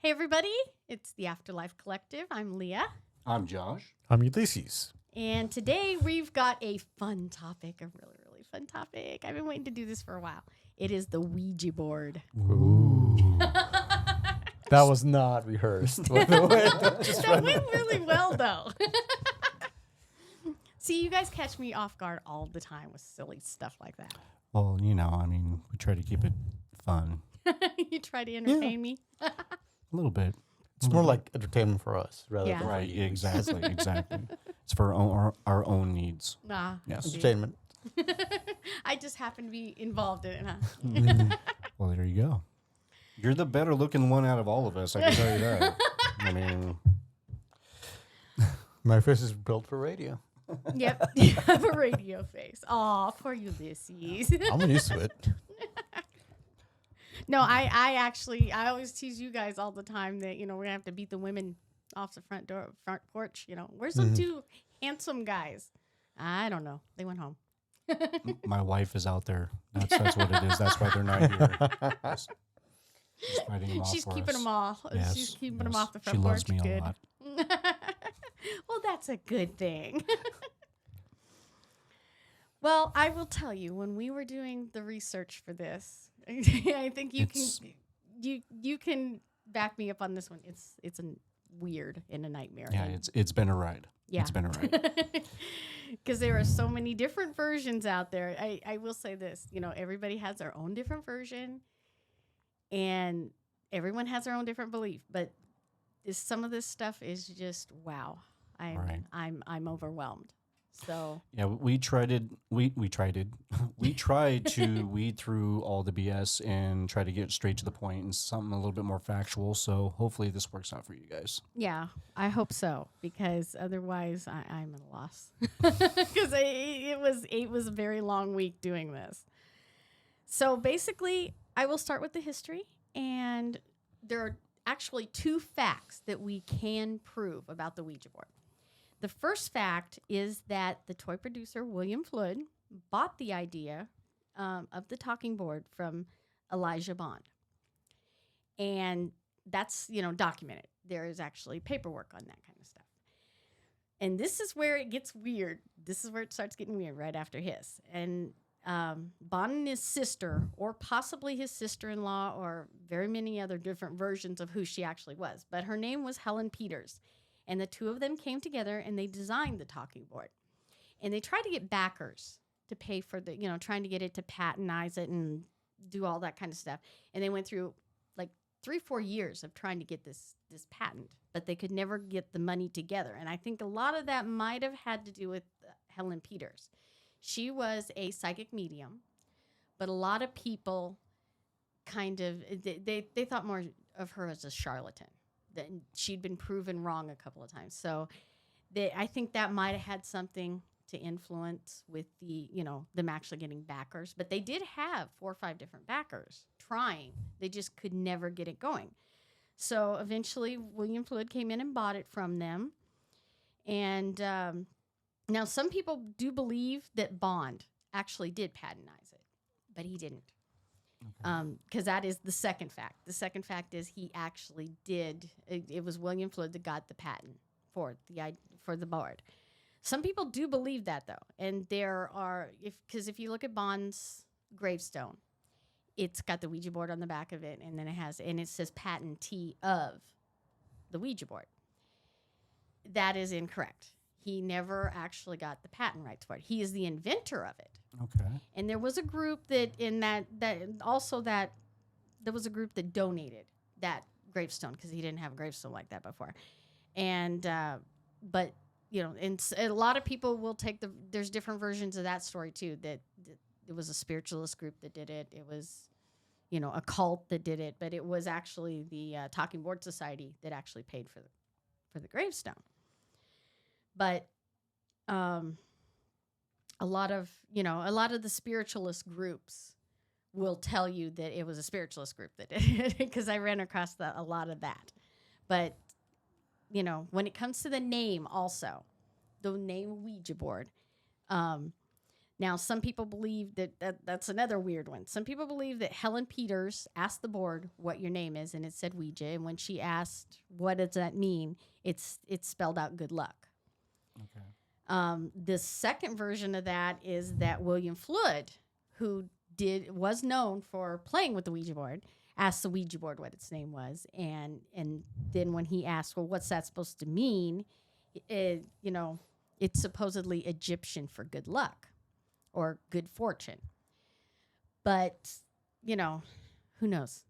Hey, everybody. It's the Afterlife Collective. I'm Leah. I'm Josh. I'm Ulysses. And today we've got a fun topic, a really, really fun topic. I've been waiting to do this for a while. It is the Ouija board. Ooh. That was not rehearsed. That went really well, though. See, you guys catch me off guard all the time with silly stuff like that. Well, we try to keep it fun. You try to entertain me? A little bit. It's more like entertainment for us, rather Yeah. than Right, exactly. It's for our own needs. Nah. Yes. entertainment. I just happen to be involved in it, huh? Well, there you go. You're the better looking one out of all of us, I can tell you that. I mean, My face is built for radio. Yep. You have a radio face. Aw, poor Ulysses. I'm used to it. No, I always tease you guys all the time that, we're going to have to beat the women off the front porch. Where's the two handsome guys? I don't know. They went home. my wife is out there. That's what it is. That's why they're not here. She's fighting them off She's for keeping us. them off. Yes, She's keeping them yes. off the front She porch. loves me Good. a lot. Well, that's a good thing. Well, I will tell you, when we were doing the research for this, I think you can back me up on this one. It's a weird and a nightmare. Yeah, it's been a ride. Yeah. It's been a ride. Because there are so many different versions out there. I will say this, everybody has their own different version, and everyone has their own different belief. But some of this stuff is just wow. I'm overwhelmed. So Yeah, we tried it. We tried to weed through all the BS and try to get straight to the point and something a little bit more factual. So hopefully this works out for you guys. yeah, I hope so, because otherwise I'm at a loss. Because it was a very long week doing this. So basically, I will start with the history, and there are actually two facts that we can prove about the Ouija board. The first fact is that the toy producer, William Flood, bought the idea of the talking board from Elijah Bond. And that's, documented. There is actually paperwork on that kind of stuff. And this is where it gets weird. This is where it starts getting weird right after his. And Bond and his sister, or possibly his sister-in-law, or very many other different versions of who she actually was. But her name was Helen Peters. And the two of them came together and they designed the talking board. And they tried to get backers to pay for the, trying to get it to patentize it and do all that kind of stuff. And they went through like 3-4 years of trying to get this patent, but they could never get the money together. And I think a lot of that might have had to do with Helen Peters. She was a psychic medium, but a lot of people kind of, they thought more of her as a charlatan. That she'd been proven wrong a couple of times. So I think that might have had something to influence with them actually getting backers. But they did have 4 or 5 different backers trying. They just could never get it going. So eventually William Flood came in and bought it from them. And now some people do believe that Bond actually did patentize it, but he didn't. Because that is the second fact. The second fact is he actually did. It was William Flood that got the patent for the board. Some people do believe that, though, and there are if you look at Bond's gravestone, it's got the Ouija board on the back of it, and then it says patentee of the Ouija board. That is incorrect. He never actually got the patent rights for it. He is the inventor of it. Okay. And there was a group there was a group that donated that gravestone because he didn't have a gravestone like that before. And but and a lot of people will take there's different versions of that story too. That it was a spiritualist group that did it. It was a cult that did it, but it was actually the Talking Board Society that actually paid for the gravestone. But a lot of the spiritualist groups will tell you that it was a spiritualist group that did it, because I ran across a lot of that. But when it comes to the name, also the name Ouija board, Now, some people believe that's another weird one. Some people believe that Helen Peters asked the board what your name is, and it said Ouija. And when she asked, what does that mean? It spelled out good luck. Okay. The second version of that is that William Flood, who was known for playing with the Ouija board, asked the Ouija board what its name was, and then when he asked, well, what's that supposed to mean? It's supposedly Egyptian for good luck or good fortune. But who knows?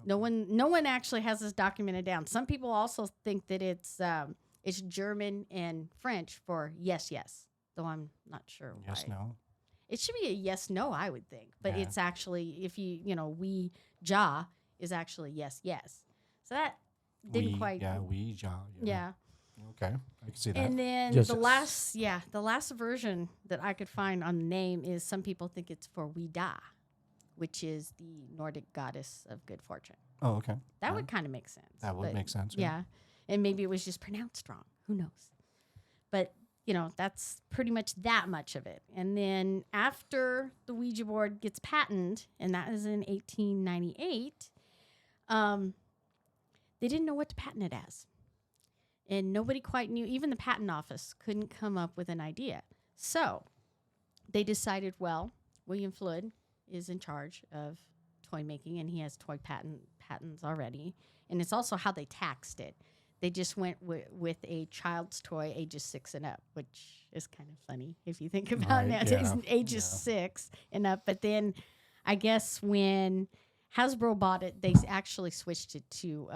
No one actually has this documented down. Some people also think that it's German and French for yes, yes. Though I'm not sure why. Yes, no. It should be a yes, no, I would think. But Yeah. it's actually, if Ouija is actually yes, yes. So that didn't quite. Yeah, Ouija. Yeah. Okay, I can see that. And then Yes, the yes. last version that I could find on the name is some people think it's for Ouija, which is the Nordic goddess of good fortune. Oh, okay. That would kind of make sense. That would but make sense. Yeah. And maybe it was just pronounced wrong. Who knows? But, that's pretty much that much of it. And then after the Ouija board gets patented, and that is in 1898, they didn't know what to patent it as. And nobody quite knew. Even the patent office couldn't come up with an idea. So they decided, well, William Flood is in charge of toy making, and he has toy patents already. And it's also how they taxed it. They just went with a child's toy ages 6 and up, which is kind of funny if you think about it Right, nowadays, yeah, ages 6 and up. But then I guess when Hasbro bought it, they actually switched it to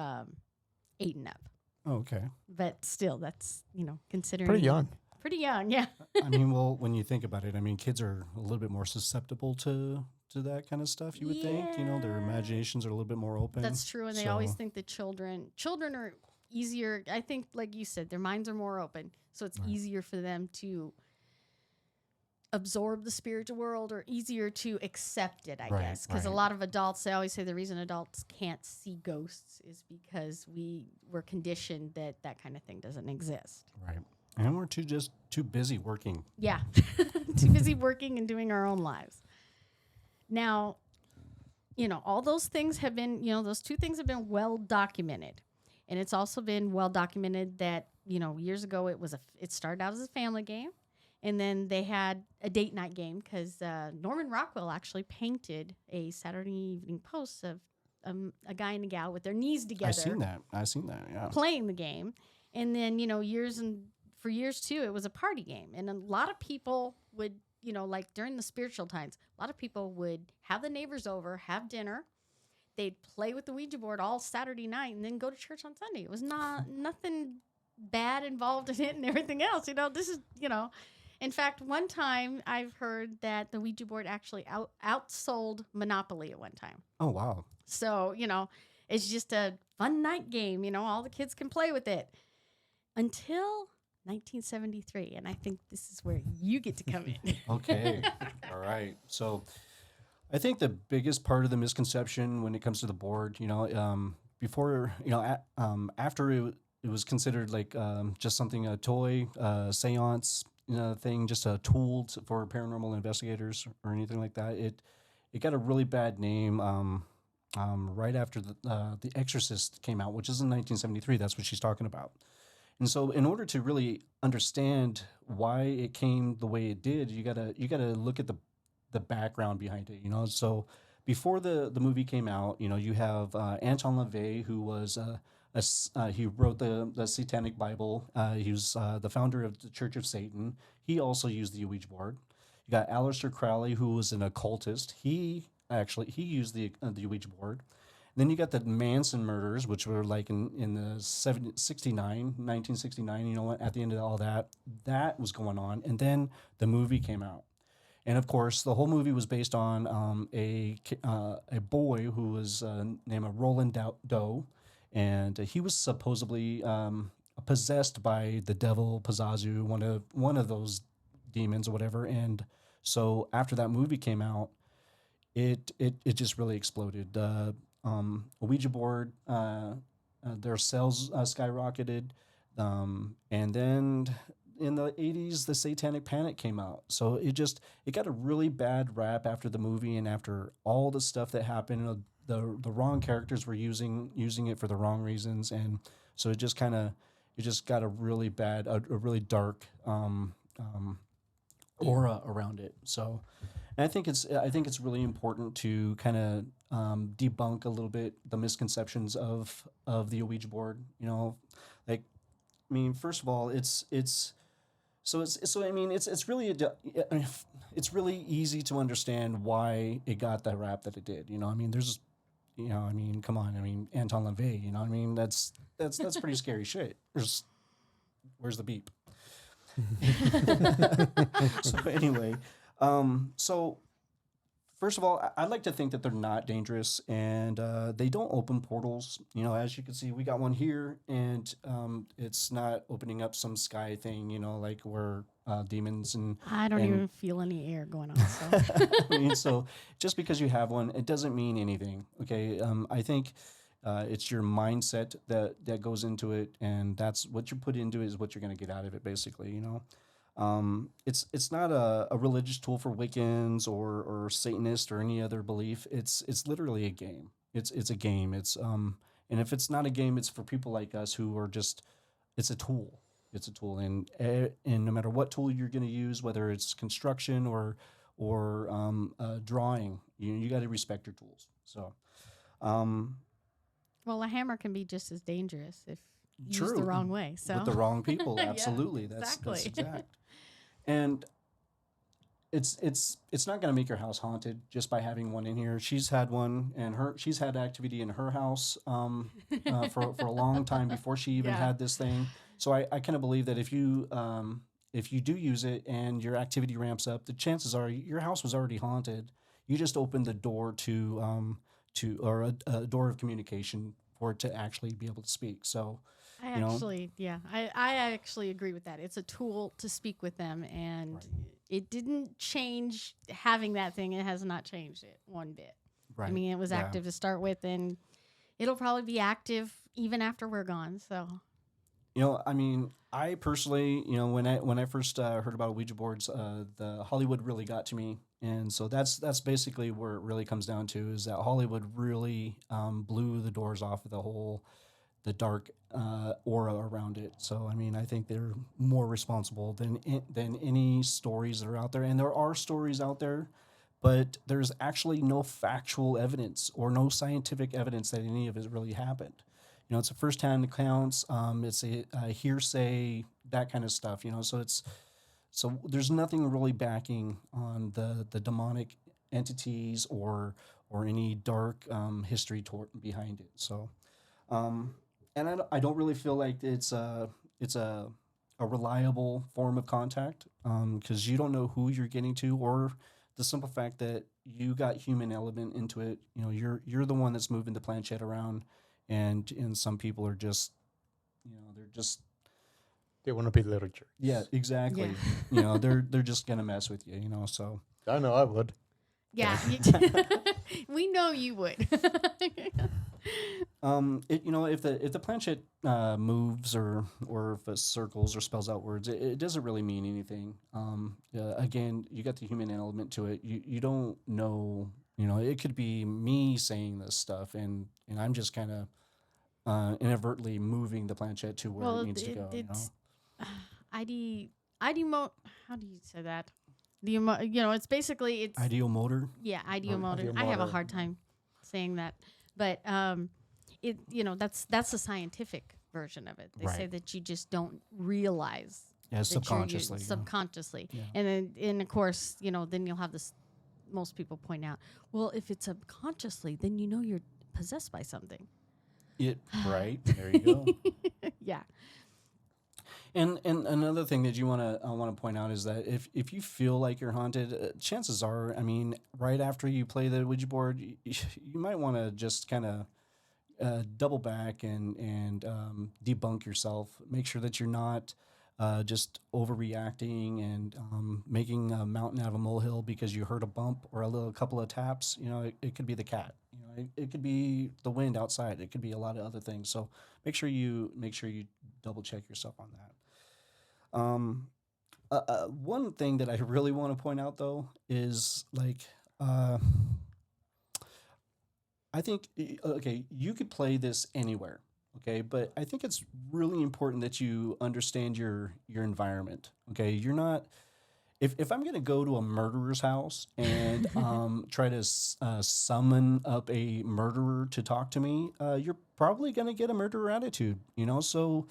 8 and up. Oh, okay. But still, that's, considering. Pretty young. Pretty young, yeah. I mean, well, when you think about it, I mean, kids are a little bit more susceptible to that kind of stuff, you would think. Their Yeah. imaginations are a little bit more open. That's true. And they always So- think that children are easier. I think, like you said, their minds are more open. So it's Right. easier for them to absorb the spiritual world, or easier to accept it, I Right, guess. Because a right. lot of adults, they always say the reason adults can't see ghosts is because we were conditioned that kind of thing doesn't exist. Right. And we're too busy working. Yeah. Too busy working and doing our own lives. Now, all those things have been, those two things have been well documented. And it's also been well documented that, years ago it started out as a family game. And then they had a date night game because Norman Rockwell actually painted a Saturday Evening Post of a guy and a gal with their knees together. I seen that, yeah. Playing the game. And then, for years too, it was a party game. And a lot of people would, like during the spiritual times, a lot of people would have the neighbors over, have dinner. They'd play with the Ouija board all Saturday night and then go to church on Sunday. It was nothing bad involved in it and everything else. This is, in fact, one time I've heard that the Ouija board actually outsold Monopoly at one time. Oh, wow. So, it's just a fun night game. All the kids can play with it until 1973. And I think this is where you get to come in. Okay. All right. So I think the biggest part of the misconception when it comes to the board, before, after it was considered like just something, a toy, seance, thing, just a tool for paranormal investigators or anything like that, it got a really bad name right after the Exorcist came out, which is in 1973. That's what she's talking about. And so, in order to really understand why it came the way it did, you gotta look at the background behind it. So before the movie came out, you have Anton LaVey, who was he wrote the Satanic Bible. He was the founder of the Church of Satan. He also used the Ouija board. You got Aleister Crowley, who was an occultist. He used the Ouija board. Then you got the Manson murders, which were like in the 1969, at the end of all that was going on. And then the movie came out. And of course, the whole movie was based on a boy who was named Roland Doe. And he was supposedly possessed by the devil, Pazazu, one of those demons or whatever. And so after that movie came out, it just really exploded. A Ouija board, their sales skyrocketed, and then in the 80s, the Satanic Panic came out. So it got a really bad rap after the movie and after all the stuff that happened. The wrong characters were using it for the wrong reasons, and so it just got a really bad, a really dark aura around it. So, and I think it's really important to kind of debunk a little bit the misconceptions of the Ouija board. You know, like, I mean, first of all, it's really it's really easy to understand why it got the rap that it did. You know, I mean, I mean, come on, I mean, Anton LaVey. You know, I mean, that's pretty scary shit. Where's the beep? So anyway, so first of all, I'd like to think that they're not dangerous and they don't open portals. You know, as you can see, we got one here, and it's not opening up some sky thing. You know, like where demons and I don't and even feel any air going on. So I mean, so just because you have one, it doesn't mean anything. Okay, I think it's your mindset that goes into it, and that's what you put into it is what you're going to get out of it. Basically, you know. It's not a religious tool for Wiccans or Satanists or any other belief. It's literally a game. It's a game. And if it's not a game, it's for people like us who are just it's a tool. It's a tool, and no matter what tool you're going to use, whether it's construction or drawing, you got to respect your tools. So, well, a hammer can be just as dangerous if used true the wrong way. So with the wrong people, Yeah, absolutely, that's exactly. exact. And it's not going to make your house haunted just by having one in here. She's had one, and she's had activity in her house for a long time before she even Yeah. had this thing. So I kind of believe that if you do use it and your activity ramps up, the chances are your house was already haunted. You just opened the door to a door of communication for it to actually be able to speak. So I you know, I actually agree with that. It's a tool to speak with them, and Right. it didn't change having that thing. It has not changed it one bit. right? I mean, it was Yeah. active to start with, and it'll probably be active even after we're gone. So You know, I mean, I personally, you know, when I first heard about Ouija boards, the Hollywood really got to me, and so that's basically where it really comes down to is that Hollywood really blew the doors off of the dark aura around it. So I mean, I think they're more responsible than any stories that are out there, and there are stories out there, but there's actually no factual evidence or no scientific evidence that any of it really happened. You know, it's a first-hand accounts. It's a hearsay, that kind of stuff. You know, so there's nothing really backing on the demonic entities or any dark history behind it. So, and I don't really feel like it's a reliable form of contact because you don't know who you're getting to or the simple fact that you got human element into it. You know, you're the one that's moving the planchette around, and some people are just, you know, they're just They want to be literature. yeah, exactly. Yeah. You know, they're just gonna mess with you. You know, so I know I would. yeah, we know you would. you know, if the planchette moves or if it circles or spells out words, it doesn't really mean anything. Again, you got the human element to it. You don't know. You know, it could be me saying this stuff, and I'm just kind of inadvertently moving the planchette to where Well, it needs to go. You know, it's ID mo. How do you say that? You know, it's basically it's ideal motor. yeah, ideomotor. I have a hard time saying that, but it you know that's the scientific version of it. They say Right. that you just don't realize Yeah, that subconsciously. subconsciously, Yeah. and of course you know then you'll have this. Most people point out, well, if it's subconsciously, then you know you're possessed by something. Right there you go. Yeah. And another thing that you want to point out is that if you feel like you're haunted, chances are, I mean, right after you play the Ouija board, you might want to just kind of double back and debunk yourself. Make sure that you're not just overreacting and making a mountain out of a molehill because you heard a bump or a couple of taps. You know, it could be the cat. You know, it could be the wind outside. It could be a lot of other things. So make sure you double check yourself on that. One thing that I really want to point out though is like, uh, I think okay, you could play this anywhere, okay, but I think it's really important that you understand your environment. Okay, you're not if I'm gonna go to a murderer's house and try to summon up a murderer to talk to me, you're probably gonna get a murderer attitude. So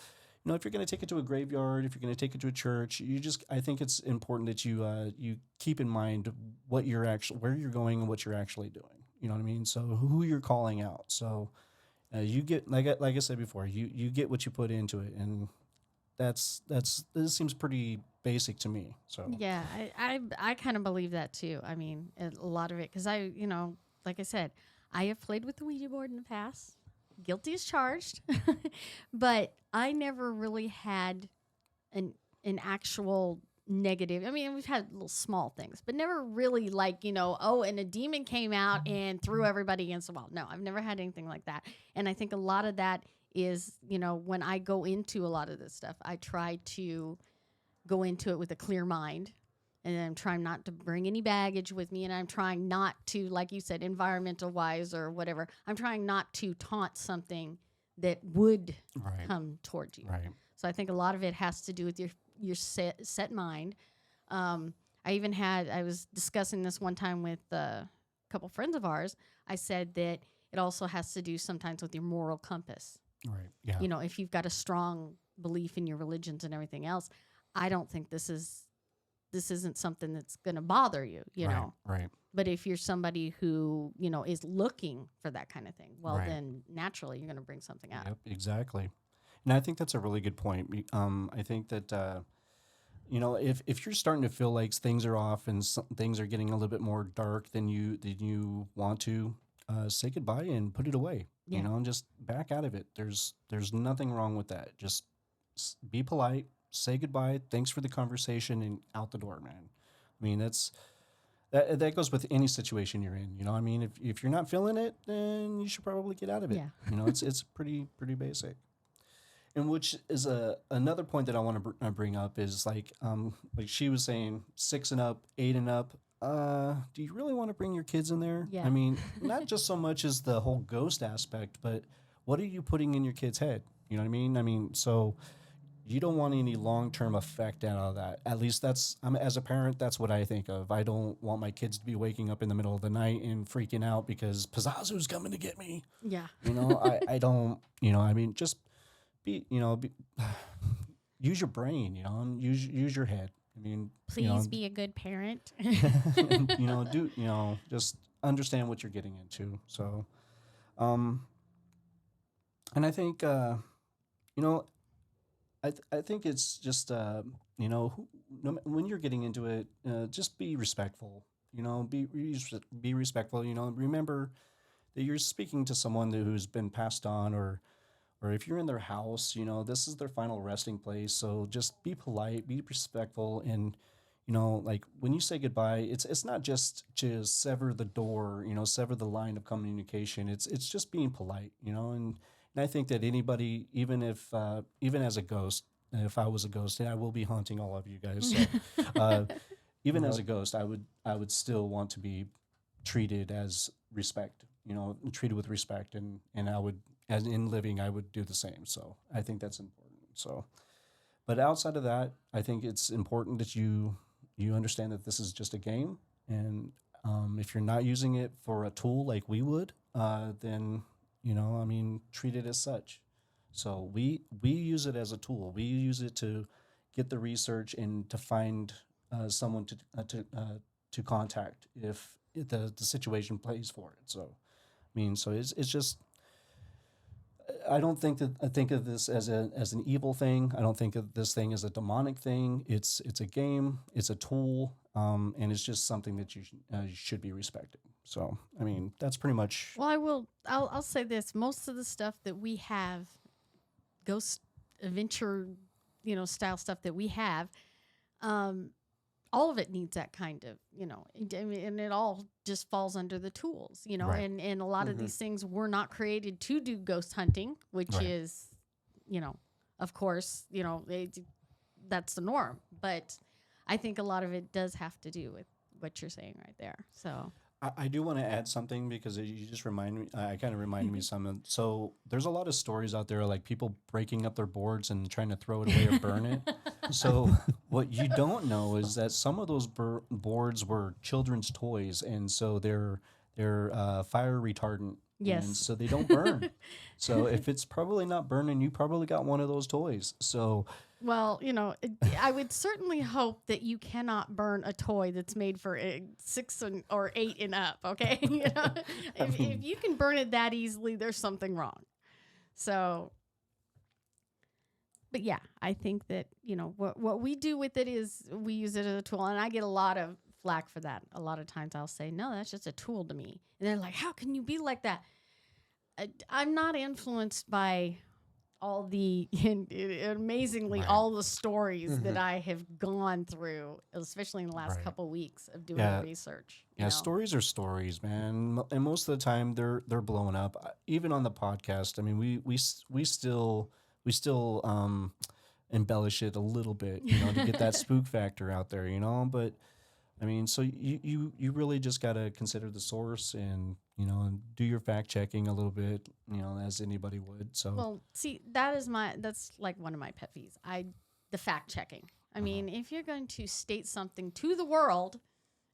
if you're gonna take it to a graveyard, if you're gonna take it to a church, I think it's important that you keep in mind what you're actually where you're going and what you're actually doing. You know what I mean? So who you're calling out. So you get like I said before, you get what you put into it, and this seems pretty basic to me. So Yeah, I kind of believe that too. I mean, a lot of it, because like I said, I have played with the Ouija board in the past. Guilty as charged, but I never really had an actual negative. I mean, we've had little small things, but never really like, oh, and a demon came out and threw everybody against the wall. No, I've never had anything like that. And I think a lot of that is, when I go into a lot of this stuff, I try to go into it with a clear mind. And I'm trying not to bring any baggage with me. And I'm trying not to, like you said, environmental wise or whatever, I'm trying not to taunt something that would right, come towards you. right, So I think a lot of it has to do with your set mind. I was discussing this one time with a couple friends of ours. I said that it also has to do sometimes with your moral compass. right, yeah, If you've got a strong belief in your religions and everything else, I don't think this isn't something that's going to bother you, right, right, But if you're somebody who, is looking for that kind of thing, well, right. then naturally you're going to bring something up. Yep, exactly. And I think that's a really good point. I think that if you're starting to feel like things are off and things are getting a little bit more dark than you want to, say goodbye and put it away. Yeah. And just back out of it. There's nothing wrong with that. Just be polite, say goodbye, thanks for the conversation, and out the door, man. I mean, that goes with any situation you're in. I mean, if you're not feeling it, then you should probably get out of it. Yeah. It's pretty basic. And which is another point that I want to bring up is like she was saying 6 and up, 8 and up. Do you really want to bring your kids in there? Yeah. I mean, not just so much as the whole ghost aspect, but what are you putting in your kid's head? You know what I mean? I mean, so you don't want any long-term effect out of that. At least as a parent, that's what I think of. I don't want my kids to be waking up in the middle of the night and freaking out because Pizzazu's coming to get me. Yeah. I don't, I mean, just use your brain, and use your head. I mean, Please be a good parent. just understand what you're getting into. So, and I think, I think it's just, when you're getting into it, just be respectful. Be respectful. Remember that you're speaking to someone who's been passed on, or if you're in their house, this is their final resting place. So just be polite, be respectful, and like when you say goodbye, it's not just to sever the door, sever the line of communication. It's just being polite, and I think that anybody, even as a ghost, if I was a ghost, and I will be haunting all of you guys, so even as a ghost, I would still want to be treated as respect, treated with respect, and I would, as in living, I would do the same. So I think that's important. So, but outside of that, I think it's important that you understand that this is just a game, and if you're not using it for a tool like we would, then I mean, treat it as such. So we use it as a tool. We use it to get the research and to find someone to contact if the situation plays for it. So I mean, so it's just. I don't think that I think of this as an evil thing. I don't think of this thing as a demonic thing. It's a game. It's a tool, and it's just something that you should be respected. So, I mean, that's pretty much. Well, I'll say this: most of the stuff that we have, ghost adventure, style stuff that we have, all of it needs that kind of, I mean, and it all just falls under the tools, Right. and a lot of these things were not created to do ghost hunting, which Right. is, of course, that's the norm. But I think a lot of it does have to do with what you're saying right there. So I do want to add something because you just remind me. I kind of reminded me of something. So there's a lot of stories out there, like people breaking up their boards and trying to throw it away or burn it. So what you don't know is that some of those boards were children's toys, and so they're fire retardant. Yes. And so they don't burn. So if it's probably not burning, you probably got one of those toys. So well, I would certainly hope that you cannot burn a toy that's made for 6 or 8 and up. Okay, if you can burn it that easily, there's something wrong. So, but yeah, I think that what we do with it is we use it as a tool, and I get a lot of flack for that. A lot of times I'll say, no, that's just a tool to me, and they're like, how can you be like that? I'm not influenced by all the amazingly all the stories that I have gone through, especially in the last couple weeks of doing the research. Yeah, stories are stories, man, and most of the time they're blowing up. Even on the podcast, I mean, we still embellish it a little bit, to get that spook factor out there, But I mean, so you really just got to consider the source and do your fact checking a little bit, as anybody would. So well, see, that's like one of my pet peeves. The fact checking. I mean, if you're going to state something to the world,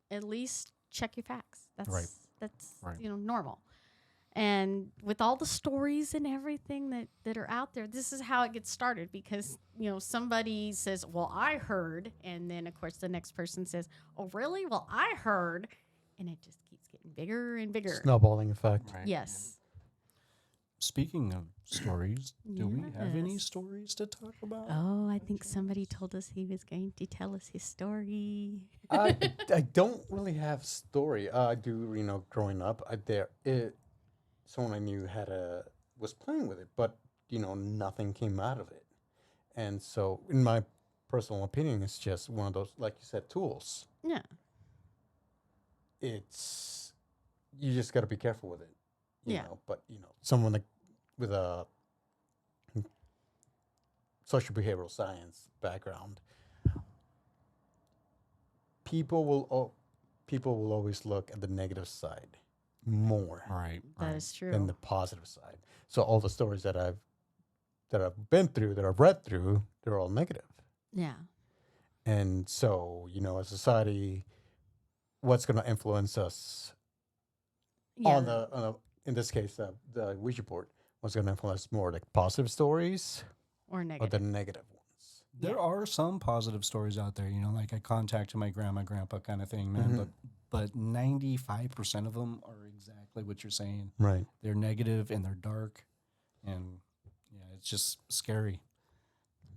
at least check your facts. That's normal. And with all the stories and everything that are out there, this is how it gets started because, somebody says, well, I heard. And then, of course, the next person says, oh, really? Well, I heard. And it just keeps getting bigger and bigger. Snowballing effect. Right. Yes. Speaking of stories, do we have any stories to talk about? Oh, I think somebody told us he was going to tell us his story. I don't really have story. I do, growing up, someone I knew was playing with it, but nothing came out of it. And so, in my personal opinion, it's just one of those, like you said, tools. Yeah. You just got to be careful with it. You Yeah. know, but someone with a social behavioral science background, people will always look at the negative side more. Right. That is true. Than the positive side. So all the stories that I've been through, that I've read through, they're all negative. Yeah. And so, as a society, what's going to influence us on in this case, the Ouija board, what's going to influence more, like positive stories or or the negative ones? There are some positive stories out there, like I contacted my grandma, grandpa kind of thing, man. But 95% of them are exactly what you're saying. Right. They're negative and they're dark, and it's just scary.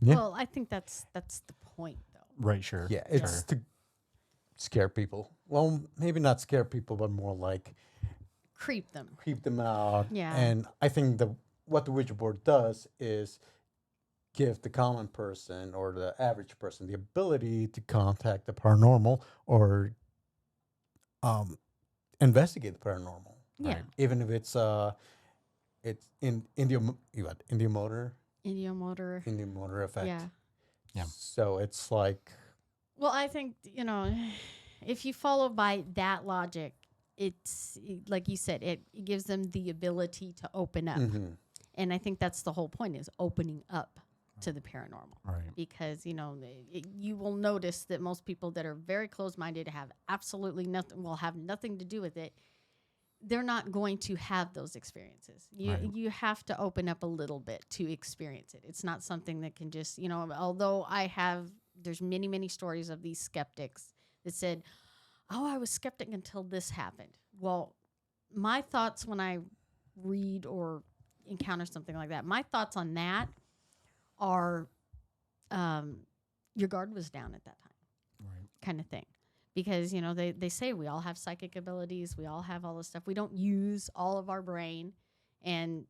Yeah. Well, I think that's the point, though. Right. Sure. Yeah, it's to scare people. Well, maybe not scare people, but more like Creep them. creep them out. Yeah. And I think what the Ouija board does is give the common person or the average person the ability to contact the paranormal or investigate the paranormal. Yeah. Right. Even if it's Indiomotor effect. Yeah. Yeah. So it's like, Well, I think, if you follow by that logic, it's like you said, it gives them the ability to open up. And I think that's the whole point, is opening up to the paranormal. Right. Because, you will notice that most people that are very closed-minded have absolutely nothing, will have nothing to do with it. They're not going to have those experiences. You have to open up a little bit to experience it. It's not something that can just, although there's many, many stories of these skeptics that said, oh, I was skeptic until this happened. Well, my thoughts when I read or encounter something like that, my thoughts on that are your guard was down at that time, Right. kind of thing. Because, they say we all have psychic abilities. We all have all this stuff. We don't use all of our brain. And,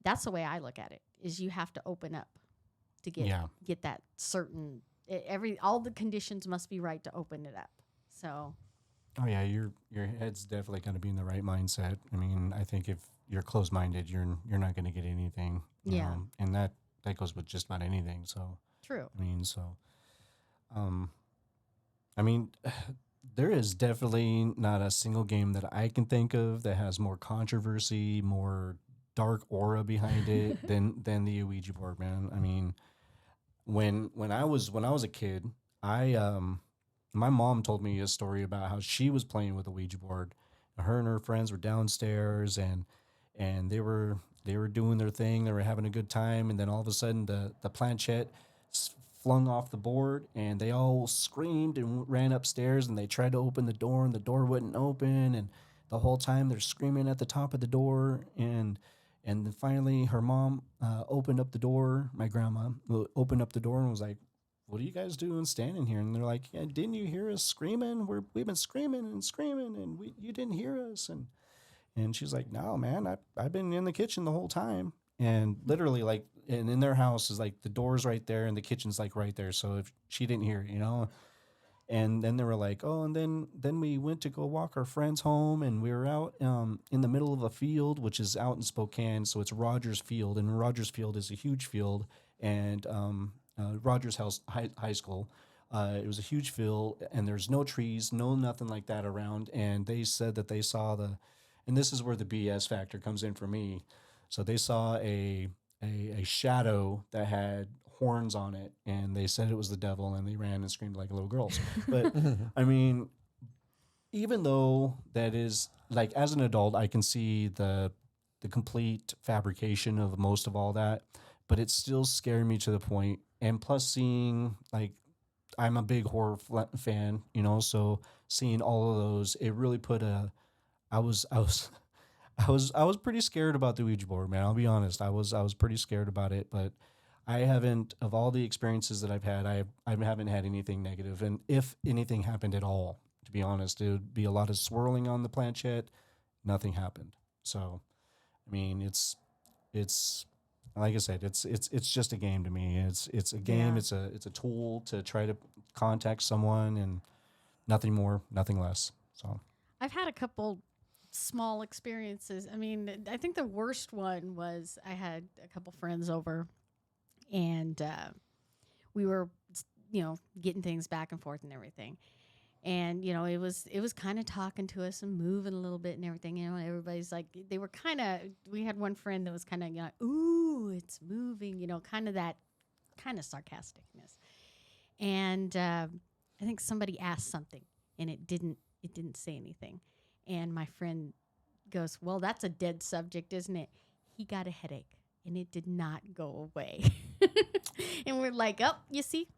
that's the way I look at it, is you have to open up to get that certain, all the conditions must be right to open it up. So. Oh yeah, your head's definitely going to be in the right mindset. I mean, I think if you're closed-minded, you're not going to get anything. Yeah. And that that goes with just about anything. So True. I mean, so um, I mean, there is definitely not a single game that I can think of that has more controversy, more dark aura behind it than the Ouija board, man. I mean, when I was a kid, I my mom told me a story about how she was playing with a Ouija board. Her and her friends were downstairs, and they were doing their thing. They were having a good time, and then all of a sudden the planchette flung off the board, and they all screamed and ran upstairs, and they tried to open the door, and the door wouldn't open, and the whole time they're screaming at the top of the door, and then finally her mom opened up the door. My grandma opened up the door and was like, "What are you guys doing standing here?" And they're like, "Yeah, didn't you hear us screaming? We've been screaming and screaming, and you didn't hear us." And she's like, "No, man, I've been in the kitchen the whole time." And literally, like, and in their house is like the door's right there and the kitchen's like right there. So if she didn't hear it, and then they were like, "Oh," and then we went to go walk our friends home, and we were out in the middle of a field, which is out in Spokane, so it's Rogers Field, and Rogers Field is a huge field, and Rogers House High School. It was a huge field, and there's no trees, no nothing like that around. And they said that they saw and this is where the BS factor comes in for me. So they saw a shadow that had horns on it, and they said it was the devil, and they ran and screamed like little girls. But I mean, even though that is like, as an adult, I can see the complete fabrication of most of all that, but it still scared me to the point. And plus, seeing, like, I'm a big horror fan, so seeing all of those, it really put I was I was pretty scared about the Ouija board, man. I'll be honest. I was pretty scared about it, but I haven't, of all the experiences that I've had, I haven't had anything negative. And if anything happened at all, to be honest, it would be a lot of swirling on the planchette. Nothing happened. So, I mean, it's like I said, it's just a game to me. It's a game. Yeah. It's a tool to try to contact someone, and nothing more, nothing less. So I've had a couple small experiences. I mean, I think the worst one was I had a couple friends over, and we were, getting things back and forth and everything. And it was kind of talking to us and moving a little bit and everything. Everybody's like, they were kind of. We had one friend that was kind of, ooh, it's moving. Kind of that, kind of sarcasticness. And I think somebody asked something, and it didn't say anything. And my friend goes, "Well, that's a dead subject, isn't it?" He got a headache, and it did not go away. And we're like, "Oh, you see,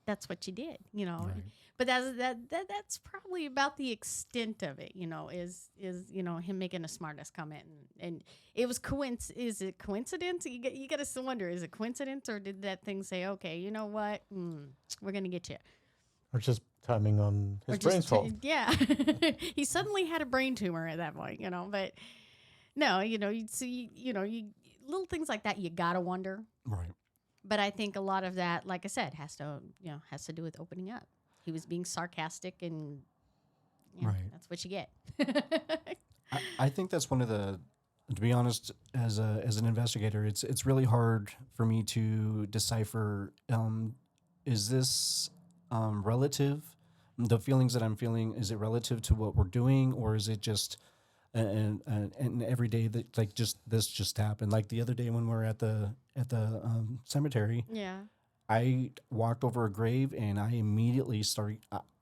that's what you did," Right. But that's probably about the extent of it, is him making a smartass comment, and it was Is it coincidence? You got to wonder, is it coincidence, or did that thing say, "Okay, you know what, we're gonna get you," Or just timing on his brain fault. Yeah, he suddenly had a brain tumor at that point, But no, you see, little things like that, you gotta wonder. Right. But I think a lot of that, like I said, has to do with opening up. He was being sarcastic, and Right. that's what you get. I think that's one of to be honest, as an investigator, it's really hard for me to decipher. Is this relative? The feelings that I'm feeling, is it relative to what we're doing, or is it just an everyday that, like, this just happened? Like the other day when we were at the cemetery, Yeah. I walked over a grave, and I immediately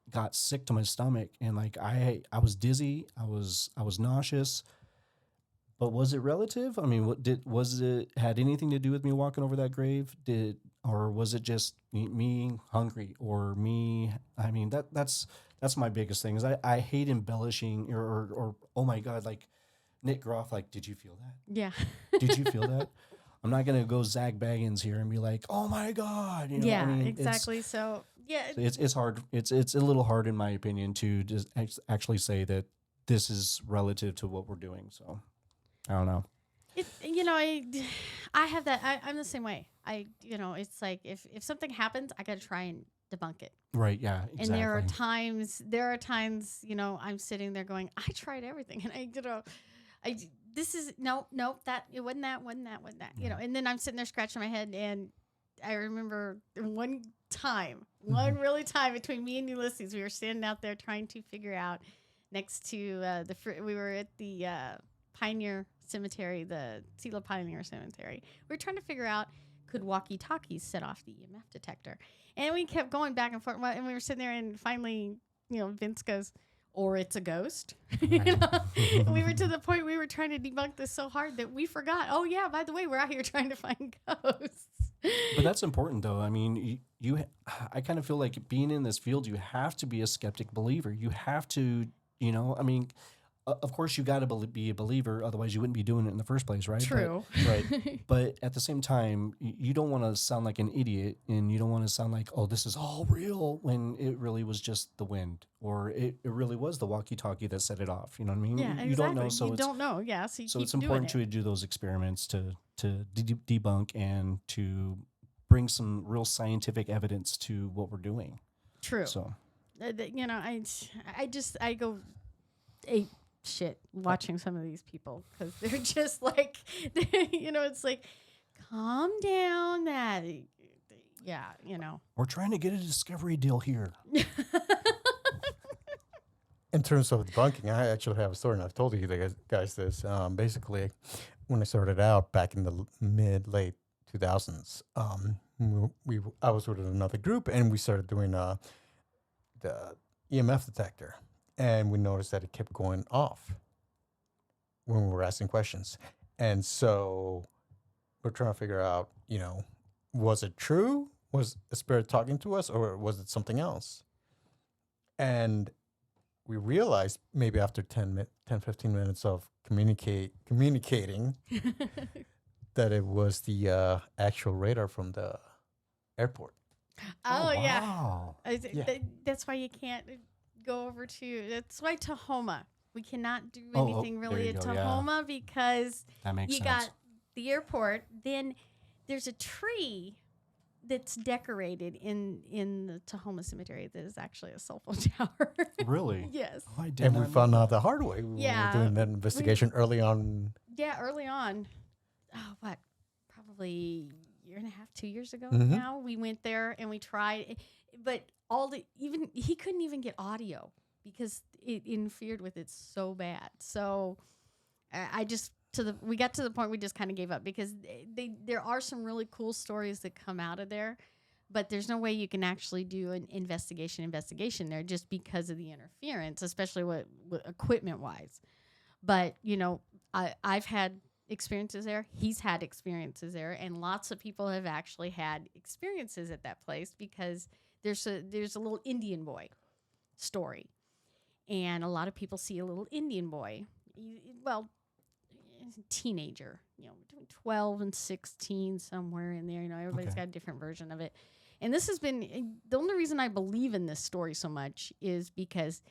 got sick to my stomach, and like I was dizzy, I was nauseous. But was it relative? I mean, was it had anything to do with me walking over that grave? Or was it just me hungry, or me? I mean, that's my biggest thing, is I hate embellishing, or oh my God, like Nick Groff, like, did you feel that? Yeah. Did you feel that? I'm not gonna go Zach Baggins here and be like, oh my God, Yeah, I mean, exactly. So yeah, it's hard. It's a little hard, in my opinion, to just actually say that this is relative to what we're doing. So I don't know. I have that. I'm the same way. It's like if something happens, I got to try and debunk it. Right. Yeah. Exactly. And there are times, I'm sitting there going, I tried everything, and this is no, that it wasn't that, you know. And then I'm sitting there scratching my head, and I remember one really time between me and Ulysses, we were standing out there trying to figure out next to we were at the Pioneer Cemetery, the Sela Pioneer Cemetery. We were trying to figure out, could walkie-talkies set off the EMF detector? And we kept going back and forth, and we were sitting there, and finally, you know, Vince goes, or it's a ghost. You know? We were to the point we were trying to debunk this so hard that we forgot, oh yeah, by the way, we're out here trying to find ghosts. But that's important, though. I mean, I kind of feel like being in this field, you have to be a skeptic believer. You have to, you know, I mean, of course, you got to be a believer, otherwise you wouldn't be doing it in the first place, right? True. Right. But at the same time, you don't want to sound like an idiot, and you don't want to sound like, oh, this is all real, when it really was just the wind, or it really was the walkie-talkie that set it off. You know what I mean? Yeah, exactly. You don't know, so you don't know. Yeah, so you keep it's important doing to do those experiments to debunk and to bring some real scientific evidence to what we're doing. True. So, you know, I go ape shit watching some of these people, because they're just like, you know, it's like, calm down. That, yeah, you know. we're trying to get a Discovery deal here. In terms of debunking, I actually have a story, and I've told you guys this. Basically, when I started out back in the late 2000s, I was with another group, and we started doing the EMF detector, and we noticed that it kept going off when we were asking questions. And so we're trying to figure out, you know, was it true? Was a spirit talking to us, or was it something else? And we realized maybe after 10, 15 minutes of communicating that it was the actual radar from the airport. Oh, yeah. Wow. That's why you can't go over to. That's why Tahoma. We cannot do Oh, anything there really you at go, yeah. Tahoma, because That makes you sense. got the airport. Then there's a tree that's decorated in the Tahoma Cemetery that is actually a cell phone tower. Really? Yes. Oh, I did And we not found know out the hard way. We Yeah. were doing that investigation early on. Yeah, early on. Oh, what? Probably a year and a half, 2 years ago Mhm. now. We went there and we tried, but he couldn't even get audio because it interfered with it so bad. So we got to the point we just kind of gave up, because there are some really cool stories that come out of there, but there's no way you can actually do an investigation there, just because of the interference, especially what equipment wise. But you know, I've had experiences there. He's had experiences there, and lots of people have actually had experiences at that place, because there's a little Indian boy story, and a lot of people see a little Indian boy. Teenager, you know, between 12 and 16, somewhere in there. You know, everybody's got a different version of it. And this has been the only reason I believe in this story so much is because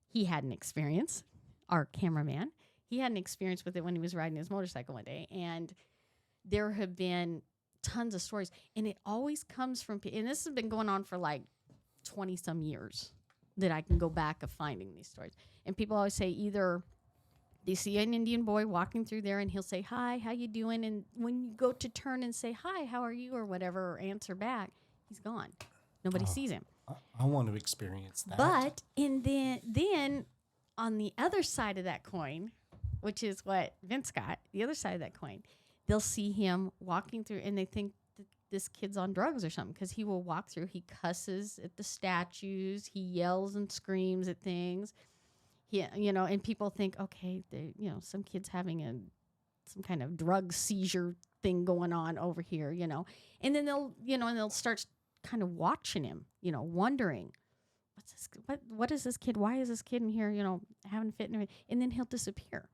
he had an experience. Our cameraman, he had an experience with it when he was riding his motorcycle one day, and there have been tons of stories, and it always comes from. And this has been going on for like 20 some years that I can go back of finding these stories, and people always say either they see an Indian boy walking through there, and he'll say, "Hi, how you doing?" And when you go to turn and say, "Hi, how are you?" or whatever, or answer back, he's gone. Nobody sees him. I want to experience that. But and then on the other side of that coin, which is what Vince got, the other side of that coin, they'll see him walking through, and they think that this kid's on drugs or something, because he will walk through. He cusses at the statues. He yells and screams at things. You know, and people think, okay, you know, some kid's having some kind of drug seizure thing going on over here, you know, and then they'll start kind of watching him, you know, wondering, what is this kid? Why is this kid in here, you know, having a fit and everything? And then he'll disappear,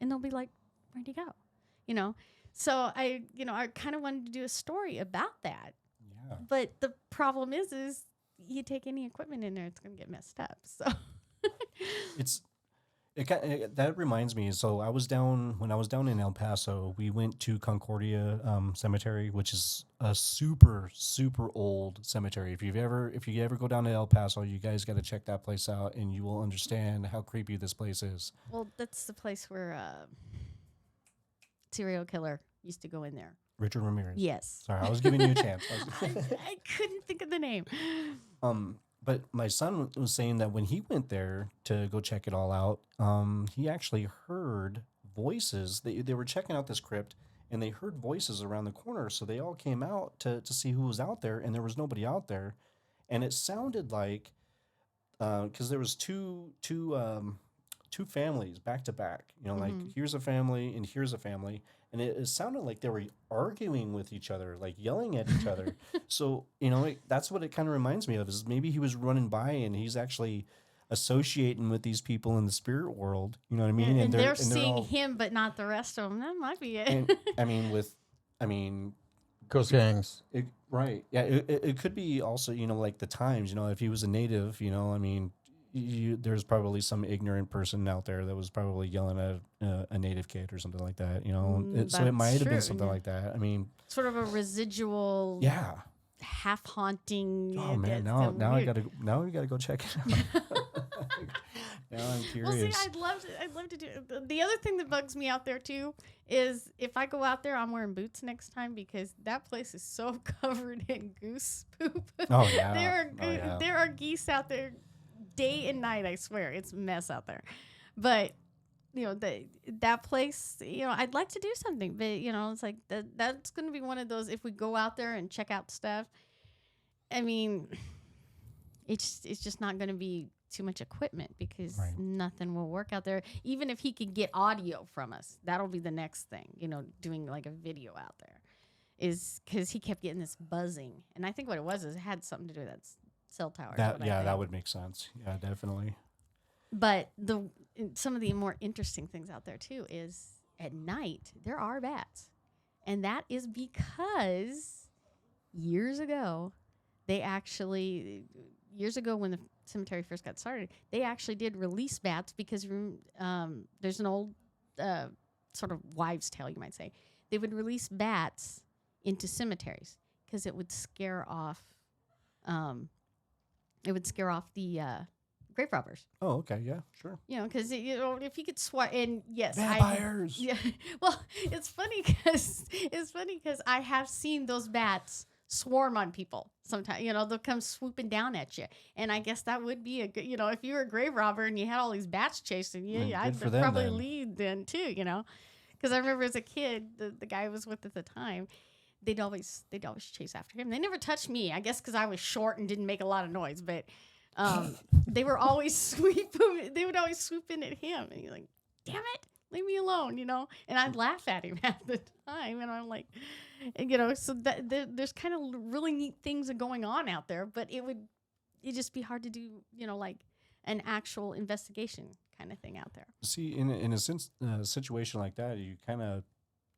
and they'll be like, where'd he go? You know, so I kind of wanted to do a story about that. Yeah. But the problem is you take any equipment in there, it's going to get messed up. So That reminds me. So I was down when I was down in El Paso. We went to Concordia Cemetery, which is a super old cemetery. If you ever go down to El Paso, you guys got to check that place out, and you will understand how creepy this place is. Well, that's the place where serial killer used to go in there. Richard Ramirez. Yes. Sorry, I was giving you a chance. I couldn't think of the name. But my son was saying that when he went there to go check it all out, he actually heard voices. They were checking out this crypt, and they heard voices around the corner. So they all came out to see who was out there, and there was nobody out there. And it sounded like, because there was two families back to back. You know, like here's a family and here's a family. And it sounded like they were arguing with each other, like yelling at each other. So, you know, that's what it kind of reminds me of, is maybe he was running by and he's actually associating with these people in the spirit world. You know what I mean? And they're seeing him, but not the rest of them. That might be it. And, Ghost gangs. Right. Yeah. It could be also, you know, like the times, you know, if he was a native, you know, I mean, there's probably some ignorant person out there that was probably yelling at a native kid or something like that, you know. So it might have been something like that. I mean, sort of a residual, half haunting. Oh man, now we gotta go check it out. Now I'm curious. Well, see, I'd love to do it. The other thing that bugs me out there too is if I go out there, I'm wearing boots next time, because that place is so covered in goose poop. Oh yeah, there are geese out there day and night. I swear, it's a mess out there. But you know, that place, you know, I'd like to do something, but you know, it's like that's going to be one of those. If we go out there and check out stuff, I mean, it's just not going to be too much equipment, because nothing will work out there. Even if he could get audio from us, that'll be the next thing. You know, doing like a video out there, is because he kept getting this buzzing, and I think what it was is it had something to do with that cell tower. That would make sense. Yeah, definitely. But some of the more interesting things out there too is at night there are bats, and that is because years ago when the cemetery first got started, they actually did release bats, because there's an old sort of wives' tale, you might say. They would release bats into cemeteries because it would scare off the grave robbers. Oh, okay, yeah, sure. You know, because if you could swat, and yes, vampires. Yeah. Well, it's funny because I have seen those bats swarm on people sometimes. You know, they'll come swooping down at you, and I guess that would be a good. You know, if you were a grave robber and you had all these bats chasing you, I'd probably lead then too. You know, because I remember as a kid, the guy I was with at the time, they'd always chase after him. They never touched me, I guess, because I was short and didn't make a lot of noise, but. They would always swoop in at him, and you're like, damn it, leave me alone, you know. And I'd laugh at him at the time, and I'm like, you know, so that there's kind of really neat things going on out there, but it'd just be hard to do, you know, like an actual investigation kind of thing out there. See, in a situation like that,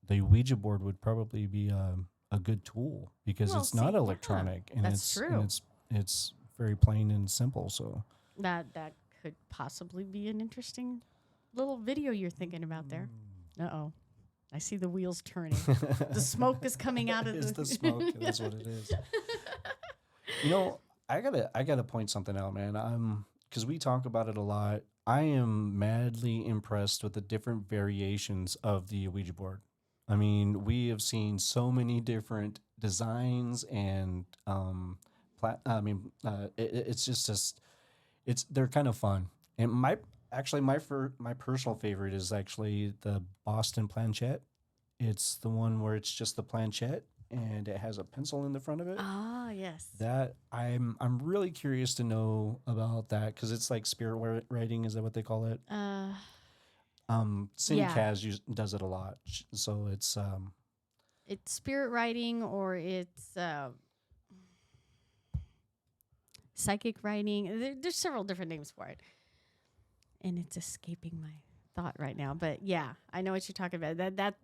the Ouija board would probably be a good tool, because it's not electronic, and that's true. And it's very plain and simple. So that could possibly be an interesting little video you're thinking about there. Uh-oh. I see the wheels turning. The smoke is coming out of It's the smoke. That's what it is. You know, I gotta point something out, man. Because we talk about it a lot. I am madly impressed with the different variations of the Ouija board. I mean, we have seen so many different designs and they're kind of fun. And my personal favorite is actually the Boston planchette. It's the one where it's just the planchette and it has a pencil in the front of it. Ah, yes. That I'm really curious to know about that, because it's like spirit writing. Is that what they call it? Cinecaz does it a lot. So it's spirit writing, or it's psychic writing. There's several different names for it, and it's escaping my thought right now. But yeah, I know what you're talking about. That's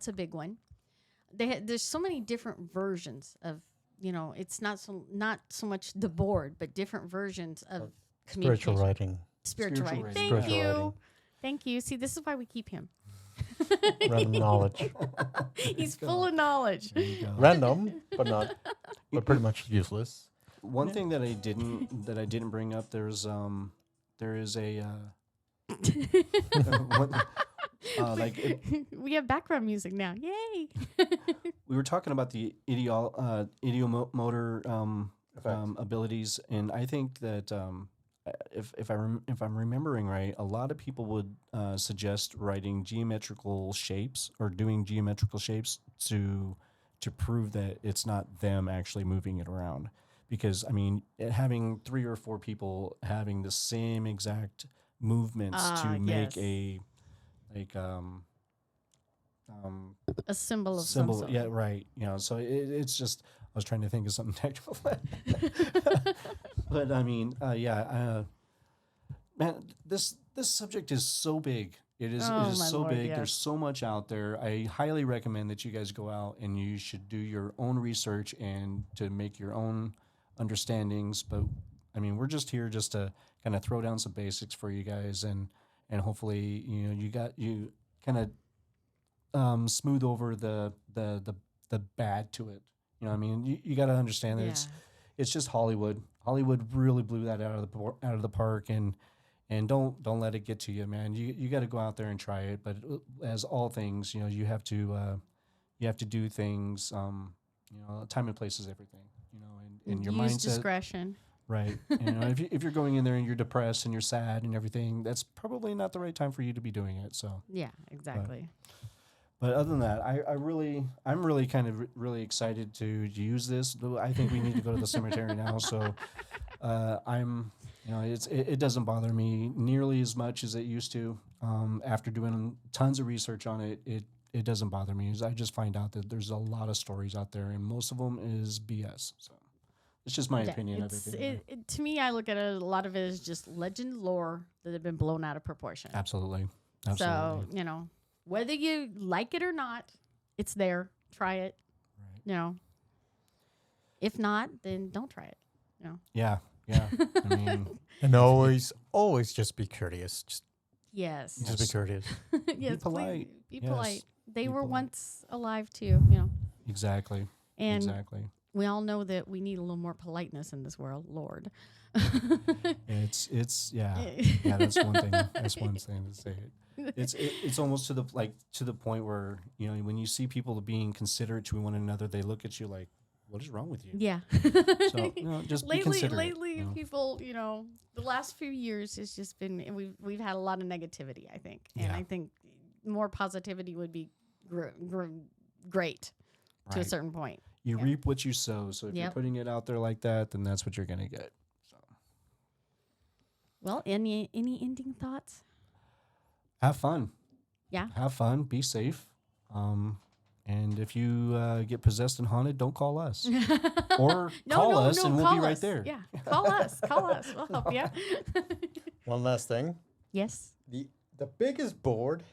a big one. There's so many different versions of, you know, it's not so much the board, but different versions of Spiritual communication. writing. Spiritual writing. writing. Thank Spiritual you. writing. Thank you. See, this is why we keep him. Random knowledge. He's full of knowledge. There you go. Random, but pretty much useless. One thing that I didn't bring up, there is a We have background music now. Yay! we were talking about the idiomotor Effects. abilities, and I think that if I'm remembering right, a lot of people would suggest writing geometrical shapes or doing geometrical shapes to prove that it's not them actually moving it around. Because I mean, having 3 or 4 people having the same exact movements to make yes. a A symbol of symbol, some sort. yeah, right. You know, so it's just I was trying to think of something technical, but I mean, man, this subject is so big. It is Oh, it is my so Lord, big. yes. There's so much out there. I highly recommend that you guys go out and you should do your own research and to make your own understandings. But I mean, we're just here just to kind of throw down some basics for you guys, and hopefully, you know, you kind of smooth over the bad to it. You know what I mean? You got to understand that it's just Hollywood. Hollywood really blew that out of the park, and don't let it get to you, man. You got to go out there and try it. But as all things, you know, you have to do things. You know, time and place is everything. You know, and your Use mindset. discretion. Right. You know, if you're going in there and you're depressed and you're sad and everything, that's probably not the right time for you to be doing it. So. Yeah, exactly. But other than that, I'm really kind of really excited to use this. I think we need to go to the cemetery now. So you know, it doesn't bother me nearly as much as it used to. After doing tons of research on it, it doesn't bother me. I just find out that there's a lot of stories out there, and most of them is BS. So it's just my opinion of it. To me, I look at it, a lot of it as just legend lore that have been blown out of proportion. Absolutely. So, you know, whether you like it or not, it's there. Try it. Right. You know, if not, then don't try it. You know. Yeah. I mean, And always just be courteous. Yes. Just be courteous. Yes. polite. Be Yes. polite. They Be were polite. once alive too. You know. exactly. And Exactly. we all know that we need a little more politeness in this world, Lord. It's that's one thing. That's one thing to say. It's almost to the point where, you know, when you see people being considerate to one another, they look at you like, what is wrong with you? Yeah. So, you know, just be considerate. Lately, you know. people, you know, the last few years has just been, and we've had a lot of negativity, I think, and Yeah. I think more positivity would be great to a Right. certain point. You Yeah. reap what you sow. So if you're Yep. putting it out there like that, then that's what you're gonna get. So Well, any ending thoughts? have fun. Yeah. Have fun. Be safe. And if you get possessed and haunted, don't call us. Or call us and we'll call be right us. there. Yeah, call us. Call us. We'll help you. One last thing. Yes. The biggest board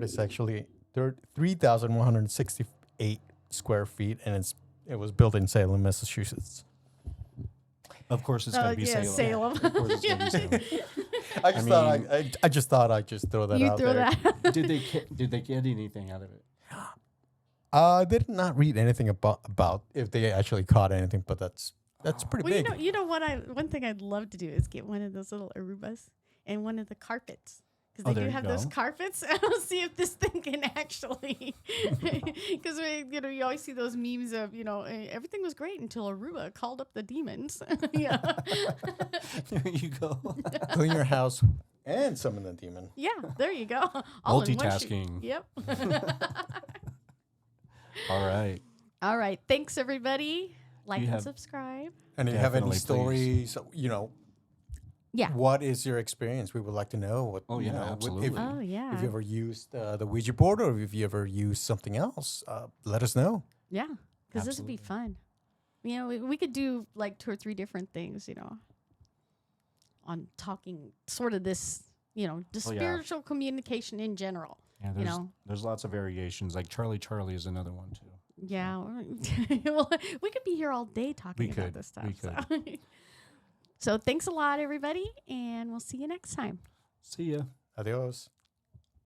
is actually 3,168 square feet, and it was built in Salem, Massachusetts. Of course, it's got to be Salem. Of course, it's got to be Salem. I just thought I'd just throw that You out throw there. that. Did they get anything out of it? They did not read anything about if they actually caught anything, but that's pretty Well, big. you know what? One thing I'd love to do is get one of those little Arubas and one of the carpets. Because they there do you have those go. carpets. I'll see if this thing can actually. Because you always see those memes of everything was great until Aruba called up the demons. Yeah. There you go. Clean your house and summon the demon. Yeah. There you go. All in one sheet. Multitasking. Yep. All right. All right. Thanks everybody. Like and have- subscribe. And if you have any Definitely, stories, Yeah. what is your experience? We would like to know. What, Oh, yeah, absolutely. Oh yeah. If you ever used the Ouija board or if you ever used something else, let us know. Yeah. Because this would be Absolutely. fun. We could do like 2 or 3 different things, on talking sort of this, the Oh, yeah. spiritual communication in general. Yeah, there's lots of variations. Like Charlie is another one too. Yeah. Well, we could be here all day talking We about could. this stuff. We so. So thanks a lot, everybody, and we'll see you next time. See ya. Adios.